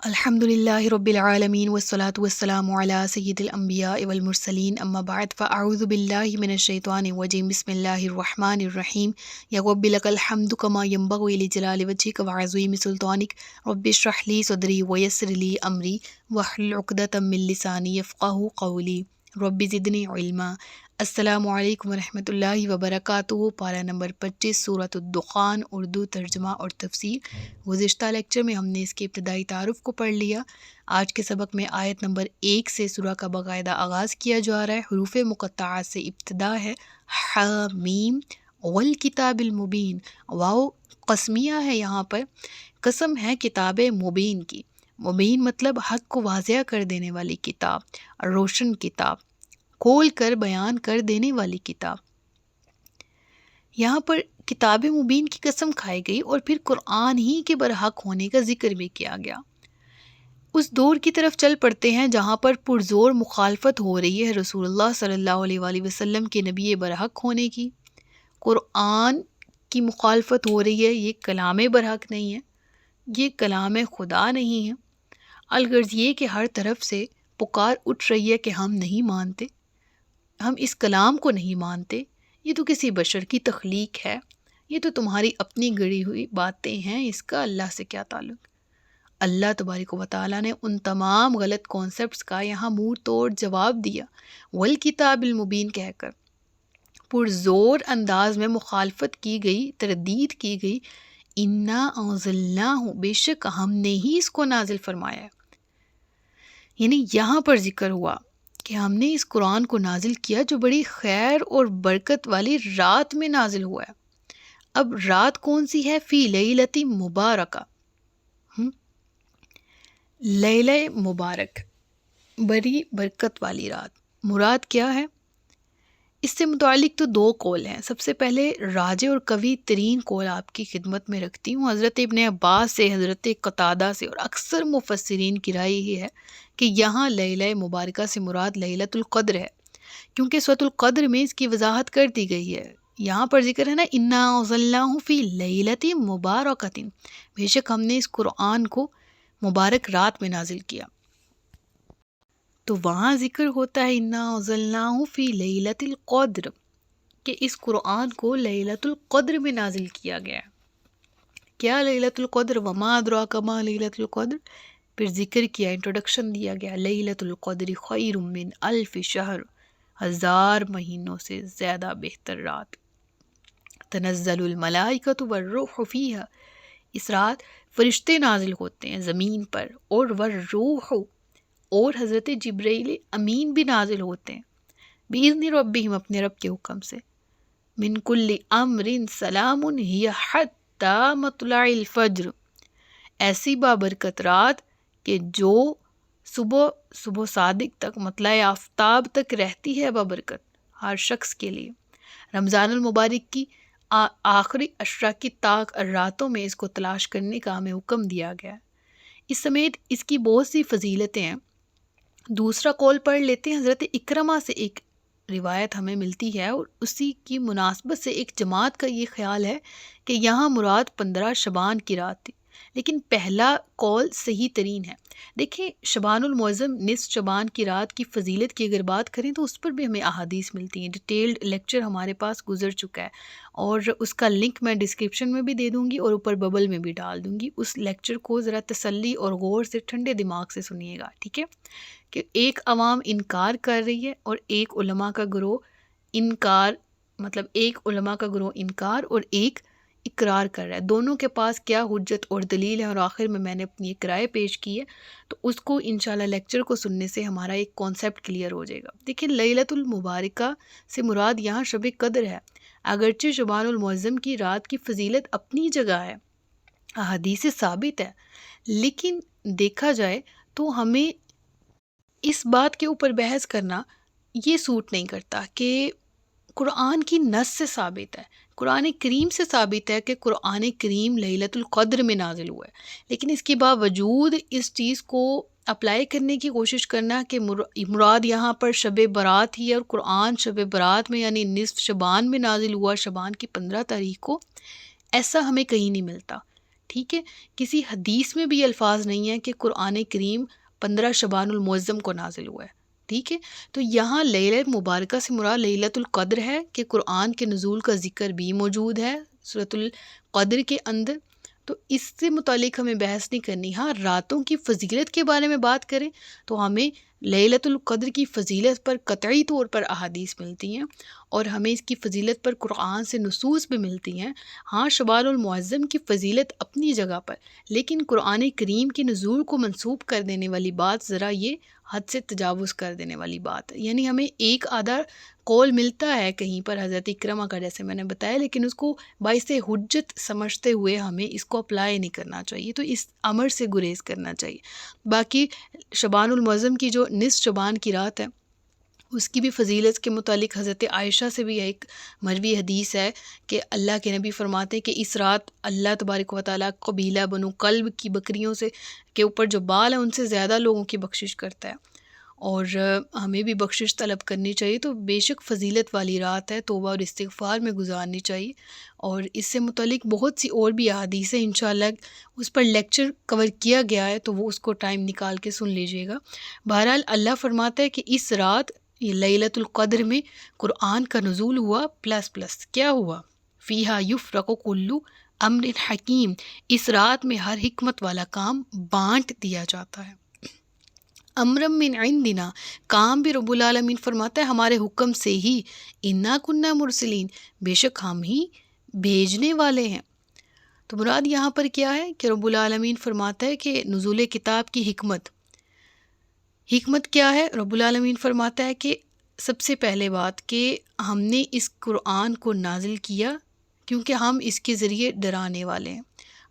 الحمد لله رب العالمين والصلاة والسلام على سيد الأنبياء والمرسلين أما بعد فأعوذ بالله من الشيطان الرجيم بسم الله الرحمن الرحيم يا رب لك الحمد كما ينبغي لجلال وجهك وعظيم سلطانك رب اشرح لي صدري ويسر لي أمري واحلل عقدة من لساني يفقهوا قولي رب زدنی علما۔ السلام علیکم ورحمۃ اللہ وبرکاتہ۔ پارہ نمبر 25 سورۃ الدخان، اردو ترجمہ اور تفسیر۔ گزشتہ لیکچر میں ہم نے اس کے ابتدائی تعارف کو پڑھ لیا۔ آج کے سبق میں آیت نمبر 1 سے سورہ کا باقاعدہ آغاز کیا جا رہا ہے۔ حروف مقطعات سے ابتدا ہے۔ حامیم والکتاب المبین، واو قسمیہ ہے، یہاں پر قسم ہے کتاب مبین کی۔ مبین مطلب حق کو واضح کر دینے والی کتاب، روشن کتاب، کھول کر بیان کر دینے والی کتاب۔ یہاں پر کتاب مبین کی قسم کھائی گئی اور پھر قرآن ہی کے برحق ہونے کا ذکر بھی کیا گیا۔ اس دور کی طرف چل پڑتے ہیں جہاں پر پرزور مخالفت ہو رہی ہے رسول اللہ صلی اللہ علیہ وآلہ وسلم کے نبی برحق ہونے کی۔ قرآن کی مخالفت ہو رہی ہے، یہ کلام برحق نہیں ہے، یہ کلام خدا نہیں ہے۔ الغرض یہ کہ ہر طرف سے پکار اٹھ رہی ہے کہ ہم نہیں مانتے، ہم اس کلام کو نہیں مانتے، یہ تو کسی بشر کی تخلیق ہے، یہ تو تمہاری اپنی گڑی ہوئی باتیں ہیں، اس کا اللہ سے کیا تعلق۔ اللہ تبارک و تعالیٰ نے ان تمام غلط کانسیپٹس کا یہاں منہ توڑ جواب دیا، والکتاب المبین کہہ کر پرزور انداز میں مخالفت کی گئی، تردید کی گئی۔ انا انزلناہ، بے شک ہم نے ہی اس کو نازل فرمایا ہے۔ یعنی یہاں پر ذکر ہوا کہ ہم نے اس قرآن کو نازل کیا جو بڑی خیر اور برکت والی رات میں نازل ہوا ہے۔ اب رات کون سی ہے؟ فی لیلۃ مبارکہ، لیلہ مبارک، بڑی برکت والی رات، مراد کیا ہے؟ اس سے متعلق تو دو قول ہیں۔ سب سے پہلے راجح اور قوی ترین قول آپ کی خدمت میں رکھتی ہوں، حضرت ابن عباس سے، حضرت قتادہ سے، اور اکثر مفسرین کی رائے یہ ہے کہ یہاں لیلہ مبارکہ سے مراد لیلۃ القدر ہے، کیونکہ سورۃ القدر میں اس کی وضاحت کر دی گئی ہے۔ یہاں پر ذکر ہے نا، انا انزلناہ فی لیلۃ مبارکۃ، بے شک ہم نے اس قرآن کو مبارک رات میں نازل کیا۔ تو وہاں ذکر ہوتا ہے انا انزلناہ فی لیلۃ القدر، کہ اس قرآن کو لیلۃ القدر میں نازل کیا گیا ہے۔ کیا لیلۃ القدر؟ وما ادراک ما لیلۃ القدر، پھر ذکر کیا، انٹروڈکشن دیا گیا، لیلۃ القدر خیر من الف شہر، 1000 مہینوں سے زیادہ بہتر رات۔ تنزل الملائکۃ والروح فیہا، اس رات فرشتے نازل ہوتے ہیں زمین پر، اور والروح، اور حضرت جبرائیل امین بھی نازل ہوتے ہیں، بِإِذْنِ ربہم، اپنے رب کے حکم سے، من کل امر سلام ہی حتی مطلع الفجر، ایسی بابرکت رات کہ جو صبح صادق تک، مطلع آفتاب تک رہتی ہے بابرکت ہر شخص کے لیے۔ رمضان المبارک کی آخری عشرہ کی طاق راتوں میں اس کو تلاش کرنے کا ہمیں حکم دیا گیا ہے۔ اس سمیت اس کی بہت سی فضیلتیں ہیں۔ دوسرا قول پڑھ لیتے ہیں، حضرت اکرمہ سے ایک روایت ہمیں ملتی ہے، اور اسی کی مناسبت سے ایک جماعت کا یہ خیال ہے کہ یہاں مراد 15 شعبان کی رات تھی، لیکن پہلا قول صحیح ترین ہے۔ دیکھیں، شعبان المعظم، نصف شعبان کی رات کی فضیلت کی اگر بات کریں تو اس پر بھی ہمیں احادیث ملتی ہیں۔ ڈیٹیلڈ لیکچر ہمارے پاس گزر چکا ہے، اور اس کا لنک میں ڈسکرپشن میں بھی دے دوں گی اور اوپر ببل میں بھی ڈال دوں گی۔ اس لیکچر کو ذرا تسلی اور غور سے ٹھنڈے دماغ سے سنیے گا، ٹھیک ہے؟ کہ ایک عوام انکار کر رہی ہے اور ایک علماء کا گروہ انکار، مطلب ایک علماء کا گروہ انکار اور ایک اقرار کر رہا ہے، دونوں کے پاس کیا حجت اور دلیل ہے، اور آخر میں میں نے اپنی ایک رائے پیش کی ہے، تو اس کو انشاءاللہ لیکچر کو سننے سے ہمارا ایک کانسیپٹ کلیئر ہو جائے گا۔ دیکھیں، لیلۃ المبارکہ سے مراد یہاں شب قدر ہے، اگرچہ شعبان المعظم کی رات کی فضیلت اپنی جگہ ہے، احادیث ثابت ہے، لیکن دیکھا جائے تو ہمیں اس بات کے اوپر بحث کرنا یہ سوٹ نہیں کرتا کہ قرآن کی نص سے ثابت ہے، قرآن کریم سے ثابت ہے کہ قرآن کریم لیلۃ القدر میں نازل ہوا ہے، لیکن اس کے باوجود اس چیز کو اپلائی کرنے کی کوشش کرنا کہ مراد یہاں پر شب برات ہی ہے، اور قرآن شب برات میں یعنی نصف شعبان میں نازل ہوا، شعبان کی 15 تاریخ کو، ایسا ہمیں کہیں نہیں ملتا، ٹھیک ہے، کسی حدیث میں بھی یہ الفاظ نہیں ہیں کہ قرآن کریم 15 شعبان المعظم کو نازل ہوا ہے، ٹھیک ہے۔ تو یہاں لیلۃ مبارکہ سے مراد لیلۃ القدر ہے کہ قرآن کے نزول کا ذکر بھی موجود ہے سورۃ القدر کے اندر، تو اس سے متعلق ہمیں بحث نہیں کرنی۔ ہاں، راتوں کی فضیلت کے بارے میں بات کریں تو ہمیں لیلۃ القدر کی فضیلت پر قطعی طور پر احادیث ملتی ہیں، اور ہمیں اس کی فضیلت پر قرآن سے نصوص بھی ملتی ہیں۔ ہاں، شعبان المعظم کی فضیلت اپنی جگہ پر، لیکن قرآن کریم کے نزول کو منسوب کر دینے والی بات ذرا یہ حد سے تجاوز کر دینے والی بات ہے۔ یعنی ہمیں ایک آدھا قول ملتا ہے کہیں پر حضرت اکرمہ کا، جیسے میں نے بتایا، لیکن اس کو باعث حجت سمجھتے ہوئے ہمیں اس کو اپلائی نہیں کرنا چاہیے، تو اس امر سے گریز کرنا چاہیے۔ باقی شعبان المعظم کی جو نصف شعبان کی رات ہے، اس کی بھی فضیلت کے متعلق حضرت عائشہ سے بھی ایک مروی حدیث ہے کہ اللہ کے نبی فرماتے ہیں کہ اس رات اللہ تبارک و تعالیٰ قبیلہ بنو کلب کی بکریوں سے کے اوپر جو بال ہیں ان سے زیادہ لوگوں کی بخشش کرتا ہے، اور ہمیں بھی بخشش طلب کرنی چاہیے۔ تو بے شک فضیلت والی رات ہے، توبہ اور استغفار میں گزارنی چاہیے، اور اس سے متعلق بہت سی اور بھی احادیث ہیں، انشاءاللہ اس پر لیکچر کور کیا گیا ہے، تو وہ اس کو ٹائم نکال کے سن لیجئے گا۔ بہرحال اللہ فرماتا ہے کہ اس رات یہ لیلۃ القدر میں قرآن کا نزول ہوا، پلس کیا ہوا؟ فیہا یفرق کل امر حکیم، اس رات میں ہر حکمت والا کام بانٹ دیا جاتا ہے۔ امرم من عندنا، کام بھی رب العالمین فرماتا ہے ہمارے حکم سے ہی، انا کننا مرسلین، بے شک ہم ہی بھیجنے والے ہیں۔ تو مراد یہاں پر کیا ہے کہ رب العالمین فرماتا ہے کہ نزول کتاب کی حکمت کیا ہے؟ رب العالمین فرماتا ہے کہ سب سے پہلے بات کہ ہم نے اس قرآن کو نازل کیا کیونکہ ہم اس کے ذریعے ڈرانے والے ہیں۔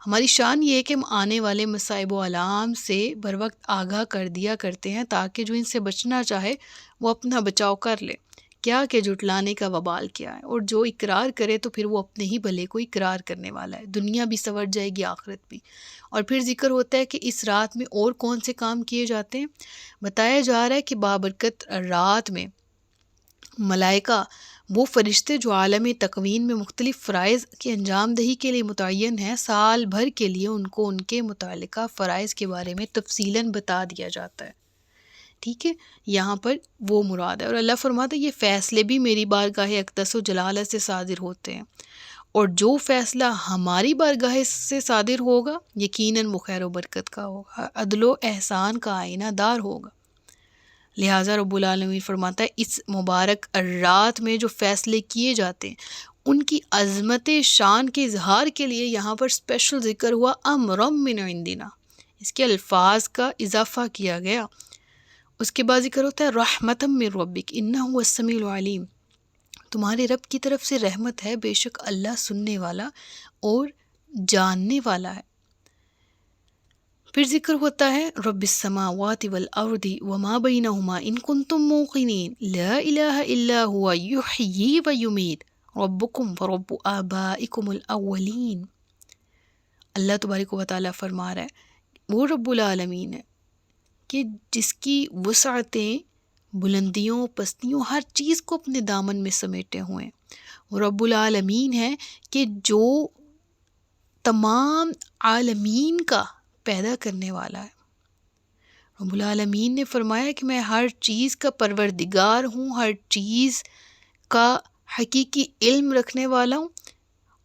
ہماری شان یہ ہے کہ ہم آنے والے مصائب و علام سے بر وقت آگاہ کر دیا کرتے ہیں تاکہ جو ان سے بچنا چاہے وہ اپنا بچاؤ کر لے، کیا کہ جھٹلانے کا وبال کیا ہے، اور جو اقرار کرے تو پھر وہ اپنے ہی بھلے کو اقرار کرنے والا ہے، دنیا بھی سنور جائے گی، آخرت بھی۔ اور پھر ذکر ہوتا ہے کہ اس رات میں اور کون سے کام کیے جاتے ہیں۔ بتایا جا رہا ہے کہ بابرکت رات میں ملائکہ، وہ فرشتے جو عالم تکوین میں مختلف فرائض کی انجام دہی کے لیے متعین ہیں، سال بھر کے لیے ان کو ان کے متعلقہ فرائض کے بارے میں تفصیلاً بتا دیا جاتا ہے، ٹھیک ہے، یہاں پر وہ مراد ہے۔ اور اللہ فرماتا ہے یہ فیصلے بھی میری بارگاہ اقدس و جلالت سے صادر ہوتے ہیں، اور جو فیصلہ ہماری بارگاہ سے صادر ہوگا یقیناً وہ خیر و برکت کا ہوگا، عدل و احسان کا آئینہ دار ہوگا۔ لہٰذا رب العالمین فرماتا ہے اس مبارک رات میں جو فیصلے کیے جاتے ہیں ان کی عظمت شان کے اظہار کے لیے یہاں پر اسپیشل ذکر ہوا امرم من عندنا، اس کے الفاظ کا اضافہ کیا گیا۔ اس کے بعد ذکر ہوتا ہے رحمتم من ربک انہ هو السمیع العلیم، تمہارے رب کی طرف سے رحمت ہے، بے شک اللہ سننے والا اور جاننے والا ہے۔ پھر ذکر ہوتا ہے رب السماوات والارض وما بینہما ان کنتم موقنین لا الہ الا هو یحیی ویمیت ربکم ورب آبائکم الاولین۔ اللہ تبارک و تعالیٰ فرما رہا ہے وہ رب العالمین ہے کہ جس کی وسعتیں، بلندیوں، پستیوں، ہر چیز کو اپنے دامن میں سمیٹے ہوئے ہیں۔ وہ رب العالمین ہے کہ جو تمام عالمین کا پیدا کرنے والا ہے۔ رب العالمین نے فرمایا کہ میں ہر چیز کا پروردگار ہوں، ہر چیز کا حقیقی علم رکھنے والا ہوں،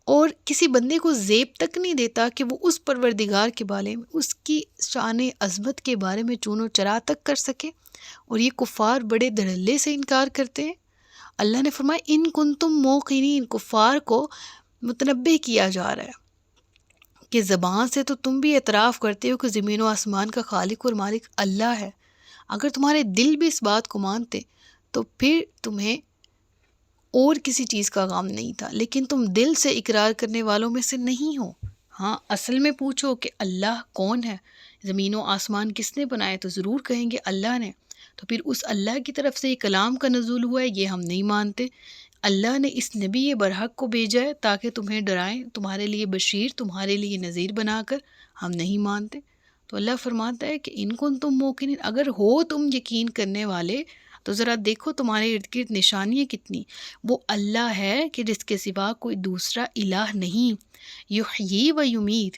اور کسی بندے کو زیب تک نہیں دیتا کہ وہ اس پروردگار کے بارے میں، اس کی شان عظمت کے بارے میں چون و چرا تک کر سکے، اور یہ کفار بڑے دھڑلے سے انکار کرتے ہیں۔ اللہ نے فرمایا ان کنتم موقنین، کفار کو متنبہ کیا جا رہا ہے کہ زبان سے تو تم بھی اعتراف کرتے ہو کہ زمین و آسمان کا خالق اور مالک اللہ ہے، اگر تمہارے دل بھی اس بات کو مانتے تو پھر تمہیں اور کسی چیز کا غم نہیں تھا، لیکن تم دل سے اقرار کرنے والوں میں سے نہیں ہو۔ ہاں، اصل میں پوچھو کہ اللہ کون ہے، زمین و آسمان کس نے بنائے، تو ضرور کہیں گے اللہ نے۔ تو پھر اس اللہ کی طرف سے یہ کلام کا نزول ہوا ہے، یہ ہم نہیں مانتے۔ اللہ نے اس نبی برحق کو بھیجا ہے تاکہ تمہیں ڈرائیں، تمہارے لیے بشیر، تمہارے لیے نذیر بنا کر، ہم نہیں مانتے۔ تو اللہ فرماتا ہے کہ ان کنتم موقنین، اگر ہو تم یقین کرنے والے تو ذرا دیکھو تمہارے ارد گرد نشانیاں کتنی۔ وہ اللہ ہے کہ جس کے سوا کوئی دوسرا الہ نہیں، یحیی و یمیت،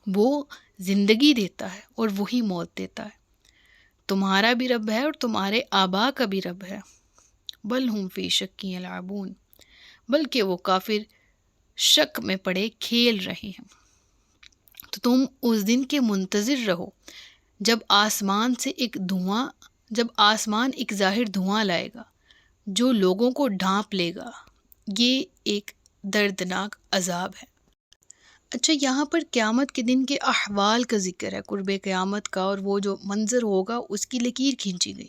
وہ زندگی دیتا ہے اور وہی موت دیتا ہے. تمہارا بھی رب ہے اور تمہارے آبا کا بھی رب ہے. بل ہم فی شک یلعبون، بلکہ وہ کافر شک میں پڑے کھیل رہے ہیں. تو تم اس دن کے منتظر رہو جب آسمان ایک ظاہر دھواں لائے گا جو لوگوں کو ڈھانپ لے گا. یہ ایک دردناک عذاب ہے. اچھا، یہاں پر قیامت کے دن کے احوال کا ذکر ہے، قرب قیامت کا، اور وہ جو منظر ہوگا اس کی لکیر کھینچی گئی.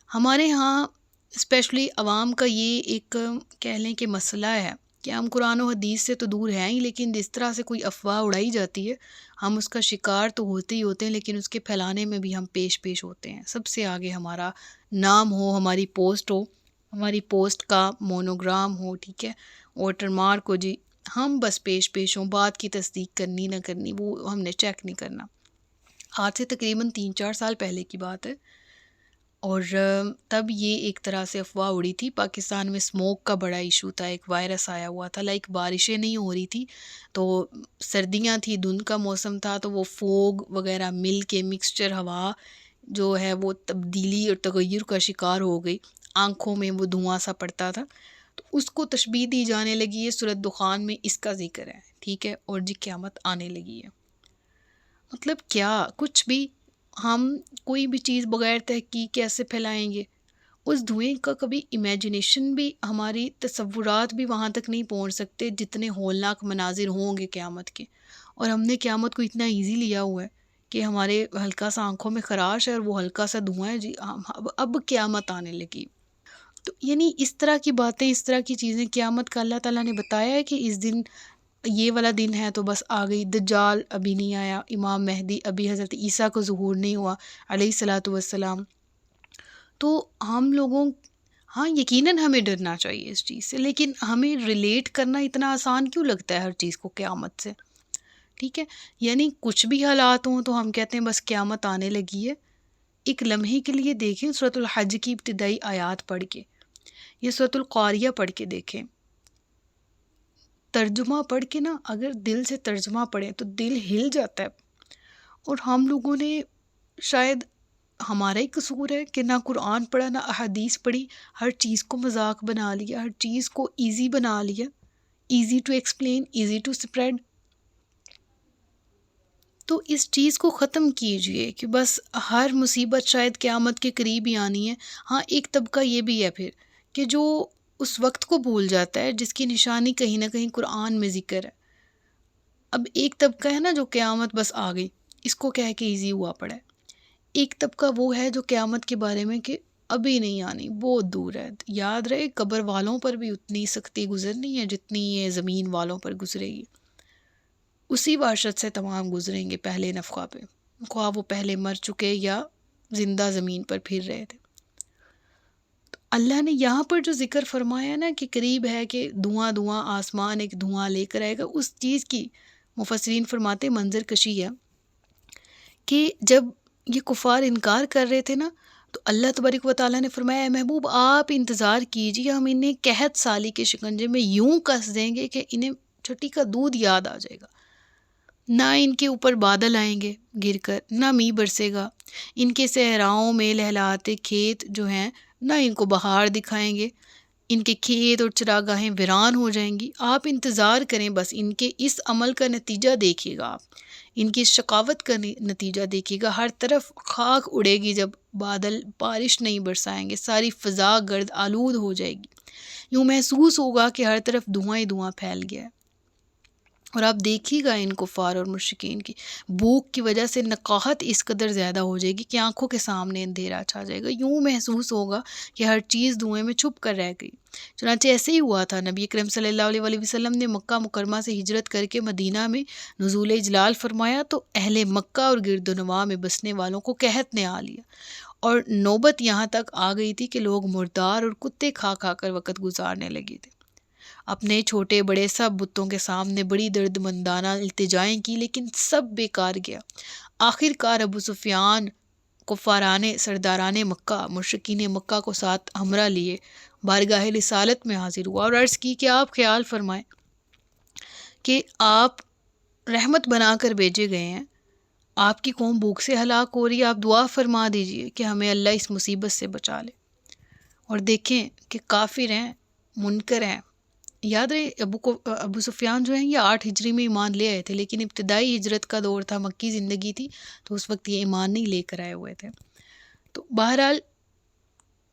ہمارے ہاں اسپیشلی عوام کا یہ ایک کہہ لیں کہ مسئلہ ہے کہ ہم قرآن و حدیث سے تو دور ہیں ہی، لیکن جس طرح سے کوئی افواہ اڑائی جاتی ہے ہم اس کا شکار تو ہوتے ہی ہوتے ہیں، لیکن اس کے پھیلانے میں بھی ہم پیش ہوتے ہیں. سب سے آگے ہمارا نام ہو، ہماری پوسٹ ہو، ہماری پوسٹ کا مونوگرام ہو، ٹھیک ہے، واٹر مارک ہو، جی ہم بس پیش ہوں. بات کی تصدیق کرنی نہ کرنی وہ ہم نے چیک نہیں کرنا. آج سے تقریباً 3-4 سال پہلے کی بات ہے، اور تب یہ ایک طرح سے افواہ اڑی تھی. پاکستان میں اسموک کا بڑا ایشو تھا، ایک وائرس آیا ہوا تھا، بارشیں نہیں ہو رہی تھی تو سردیاں تھی، دھند کا موسم تھا، تو وہ فوگ وغیرہ مل کے مکسچر ہوا جو ہے وہ تبدیلی اور تغیر کا شکار ہو گئی. آنکھوں میں وہ دھواں سا پڑتا تھا، تو اس کو تشبیہ دی جانے لگی ہے. سورۃ دخان میں اس کا ذکر ہے، ٹھیک ہے، اور جی قیامت آنے لگی ہے. مطلب کیا کچھ بھی ہم کوئی بھی چیز بغیر تحقیق کیسے پھیلائیں گے؟ اس دھوئیں کا کبھی امیجنیشن بھی، ہماری تصورات بھی وہاں تک نہیں پہنچ سکتے جتنے ہولناک مناظر ہوں گے قیامت کے. اور ہم نے قیامت کو اتنا ایزی لیا ہوا ہے کہ ہمارے ہلکا سا آنکھوں میں خراش ہے اور وہ ہلکا سا دھواں ہے، جی اب قیامت آنے لگی. تو یعنی اس طرح کی باتیں، اس طرح کی چیزیں قیامت کا اللہ تعالیٰ نے بتایا ہے کہ اس دن یہ والا دن ہے تو بس آ گئی. دجال ابھی نہیں آیا، امام مہدی ابھی حضرت عیسیٰ کو ظہور نہیں ہوا علیہ الصلاۃ والسلام. تو ہم لوگوں، ہاں یقیناً ہمیں ڈرنا چاہیے اس چیز سے، لیکن ہمیں ریلیٹ کرنا اتنا آسان کیوں لگتا ہے ہر چیز کو قیامت سے؟ ٹھیک ہے، یعنی کچھ بھی حالات ہوں تو ہم کہتے ہیں بس قیامت آنے لگی ہے. ایک لمحے کے لیے دیکھیں سورۃ الحج کی ابتدائی آیات پڑھ کے، یہ سورۃ القاریہ پڑھ کے دیکھیں، ترجمہ پڑھ کے نا، اگر دل سے ترجمہ پڑھیں تو دل ہل جاتا ہے. اور ہم لوگوں نے شاید، ہمارا ہی قصور ہے کہ نہ قرآن پڑھا نہ احادیث پڑھی، ہر چیز کو مذاق بنا لیا، ہر چیز کو ایزی بنا لیا، easy to explain, easy to spread. تو اس چیز کو ختم کیجئے کہ بس ہر مصیبت شاید قیامت کے قریب ہی آنی ہے. ہاں ایک طبقہ یہ بھی ہے پھر کہ جو اس وقت کو بھول جاتا ہے جس کی نشانی کہیں نہ کہیں قرآن میں ذکر ہے. اب ایک طبقہ ہے نا جو قیامت بس آ گئی اس کو کہہ کے ایزی ہوا پڑا ہے. ایک طبقہ وہ ہے جو قیامت کے بارے میں کہ ابھی نہیں آنی، بہت دور ہے. یاد رہے قبر والوں پر بھی اتنی سختی گزرنی ہے جتنی یہ زمین والوں پر گزرے گی. اسی وحشت سے تمام گزریں گے پہلے نفخہ پہ، خواہ وہ پہلے مر چکے یا زندہ زمین پر پھر رہے تھے. تو اللہ نے یہاں پر جو ذکر فرمایا نا کہ قریب ہے کہ دھواں دھواں آسمان ایک دھواں لے کر آئے گا، اس چیز کی مفسرین فرماتے منظر کشی ہے کہ جب یہ کفار انکار کر رہے تھے نا تو اللہ تبارک و تعالیٰ نے فرمایا اے محبوب آپ انتظار کیجیے، ہم انہیں قحط سالی کے شکنجے میں یوں کس دیں گے کہ انہیں چھٹی کا دودھ یاد آ جائے گا. نہ ان کے اوپر بادل آئیں گے گر کر، نہ میਂہ برسے گا، ان کے صحراؤں میں لہلاتے کھیت جو ہیں نہ ان کو بہار دکھائیں گے، ان کے کھیت اور چراگاہیں ویران ہو جائیں گی. آپ انتظار کریں، بس ان کے اس عمل کا نتیجہ دیکھیے گا، آپ ان کی شقاوت کا نتیجہ دیکھیے گا. ہر طرف خاک اڑے گی جب بادل بارش نہیں برسائیں گے، ساری فضا گرد آلود ہو جائے گی، یوں محسوس ہوگا کہ ہر طرف دھواں ہی دھواں پھیل گیا ہے. اور آپ دیکھیے گا ان کفار اور مشرکین کی بھوک کی وجہ سے نقاہت اس قدر زیادہ ہو جائے گی کہ آنکھوں کے سامنے اندھیرا چھا جائے گا، یوں محسوس ہوگا کہ ہر چیز دھوئیں میں چھپ کر رہ گئی. چنانچہ ایسے ہی ہوا تھا. نبی اکرم صلی اللہ علیہ وآلہ وسلم نے مکہ مکرمہ سے ہجرت کر کے مدینہ میں نزول اجلال فرمایا تو اہل مکہ اور گرد و نواح میں بسنے والوں کو قحط نے آ لیا، اور نوبت یہاں تک آ گئی تھی کہ لوگ مردار اور کتے کھا کھا کر وقت گزارنے لگے تھے. اپنے چھوٹے بڑے سب بتوں کے سامنے بڑی درد مندانہ التجائیں کی، لیکن سب بیکار گیا. آخر کار ابو سفیان کفاران سرداران مکہ، مشرکین مکہ کو ساتھ ہمراہ لیے بارگاہ رسالت میں حاضر ہوا اور عرض کی کہ آپ خیال فرمائیں کہ آپ رحمت بنا کر بھیجے گئے ہیں. آپ کی قوم بھوک سے ہلاک ہو رہی ہے، آپ دعا فرما دیجئے کہ ہمیں اللہ اس مصیبت سے بچا لے. اور دیکھیں کہ کافر ہیں، منکر ہیں. یاد رہے ابو سفیان جو ہیں یہ 8 ہجری میں ایمان لے آئے تھے، لیکن ابتدائی ہجرت کا دور تھا، مکی زندگی تھی، تو اس وقت یہ ایمان نہیں لے کر آئے ہوئے تھے. تو بہرحال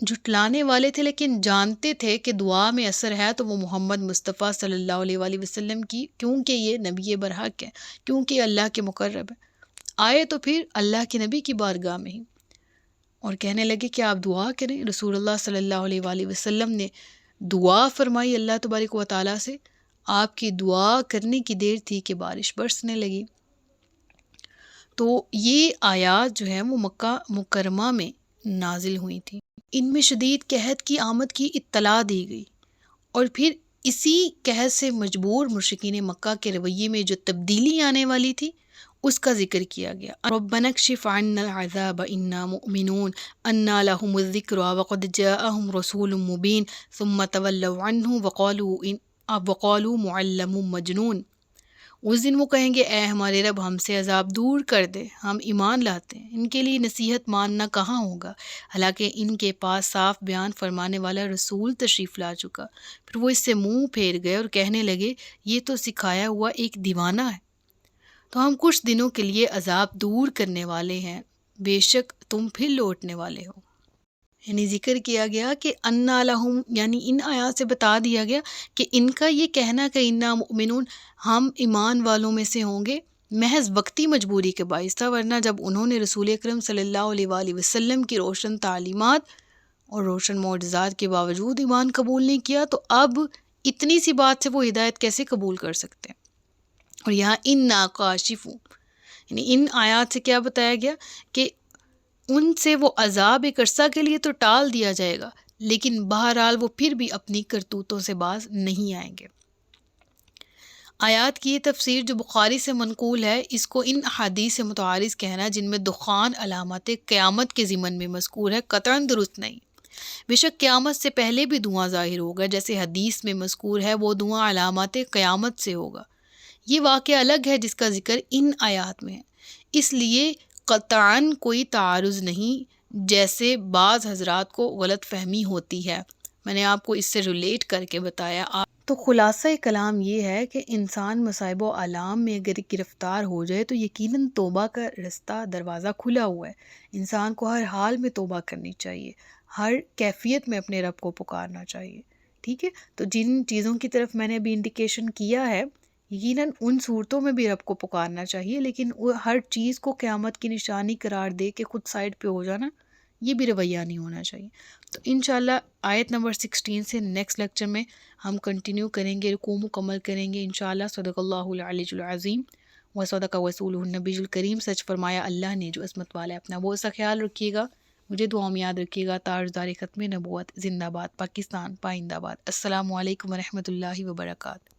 جھٹلانے والے تھے، لیکن جانتے تھے کہ دعا میں اثر ہے تو وہ محمد مصطفیٰ صلی اللہ علیہ وآلہ وسلم کی، کیونکہ یہ نبی برحق ہے، کیونکہ یہ اللہ کے مقرب ہے. آئے تو پھر اللہ کے نبی کی بارگاہ میں ہی اور کہنے لگے کہ آپ دعا کریں. رسول اللہ صلی اللہ علیہ وآلہ وسلم نے دعا فرمائی اللہ تبارک و تعالیٰ سے. آپ کی دعا کرنے کی دیر تھی کہ بارش برسنے لگی. تو یہ آیات جو ہیں وہ مکہ مکرمہ میں نازل ہوئی تھیں. ان میں شدید قحط کی آمد کی اطلاع دی گئی، اور پھر اسی قحط سے مجبور مشرکین مکہ کے رویے میں جو تبدیلی آنے والی تھی اس کا ذکر کیا گیا. ربنا اکشف عنا العذاب انا مؤمنون انا لهم الذکر وقد جاءهم رسول مبین ثم تولوا عنہ وقالوا معلم مجنون. اس دن وہ کہیں گے اے ہمارے رب ہم سے عذاب دور کر دے، ہم ایمان لاتے ہیں. ان کے لیے نصیحت ماننا کہاں ہوگا، حالانکہ ان کے پاس صاف بیان فرمانے والا رسول تشریف لا چکا. پھر وہ اس سے منہ پھیر گئے اور کہنے لگے یہ تو سکھایا ہوا ایک دیوانہ ہے. تو ہم کچھ دنوں کے لیے عذاب دور کرنے والے ہیں، بے شک تم پھر لوٹنے والے ہو. یعنی ذکر کیا گیا کہ انا لہم، یعنی ان آیات سے بتا دیا گیا کہ ان کا یہ کہنا کہ انا مؤمنون، ہم ایمان والوں میں سے ہوں گے، محض وقتی مجبوری کے باعث تھا. ورنہ جب انہوں نے رسول اکرم صلی اللہ علیہ وآلہ وسلم کی روشن تعلیمات اور روشن معجزات کے باوجود ایمان قبول نہیں کیا، تو اب اتنی سی بات سے وہ ہدایت کیسے قبول کر سکتے ہیں. اور یہاں انا کاشفون، یعنی ان آیات سے کیا بتایا گیا کہ ان سے وہ عذاب ایک عرصہ کے لیے تو ٹال دیا جائے گا، لیکن بہرحال وہ پھر بھی اپنی کرتوتوں سے باز نہیں آئیں گے. آیات کی یہ تفسیر جو بخاری سے منقول ہے، اس کو ان احادیث سے متعارض کہنا جن میں دخان علامات قیامت کے ضمن میں مذکور ہے قطعاً درست نہیں. بے شک قیامت سے پہلے بھی دھواں ظاہر ہوگا، جیسے حدیث میں مذکور ہے وہ دھواں علامات قیامت سے ہوگا. یہ واقعہ الگ ہے جس کا ذکر ان آیات میں ہے، اس لیے قطعاً کوئی تعارض نہیں جیسے بعض حضرات کو غلط فہمی ہوتی ہے. میں نے آپ کو اس سے ریلیٹ کر کے بتایا. تو خلاصہ کلام یہ ہے کہ انسان مصائب و آلام میں اگر گرفتار ہو جائے تو یقیناً توبہ کا رستہ دروازہ کھلا ہوا ہے. انسان کو ہر حال میں توبہ کرنی چاہیے، ہر کیفیت میں اپنے رب کو پکارنا چاہیے. ٹھیک ہے، تو جن چیزوں کی طرف میں نے ابھی انڈیکیشن کیا ہے یقیناً ان صورتوں میں بھی رب کو پکارنا چاہیے، لیکن وہ ہر چیز کو قیامت کی نشانی قرار دے کے خود سائڈ پہ ہو جانا، یہ بھی رویہ نہیں ہونا چاہیے. تو انشاءاللہ آیت نمبر 16 سے نیکسٹ لیکچر میں ہم کنٹینیو کریں گے، رکوع مکمل کریں گے انشاءاللہ. صدق اللہ العلی العظیم و صدق رسولہ النبی الکریم. سچ فرمایا اللہ نے جو عصمت والا ہے. اپنا بہت سا خیال رکھیے گا، مجھے دعاؤں میں یاد رکھیے گا. تاجدار ختم نبوت زندہ باد، پاکستان پائندہ باد. السلام علیکم ورحمۃ اللہ وبرکاتہ.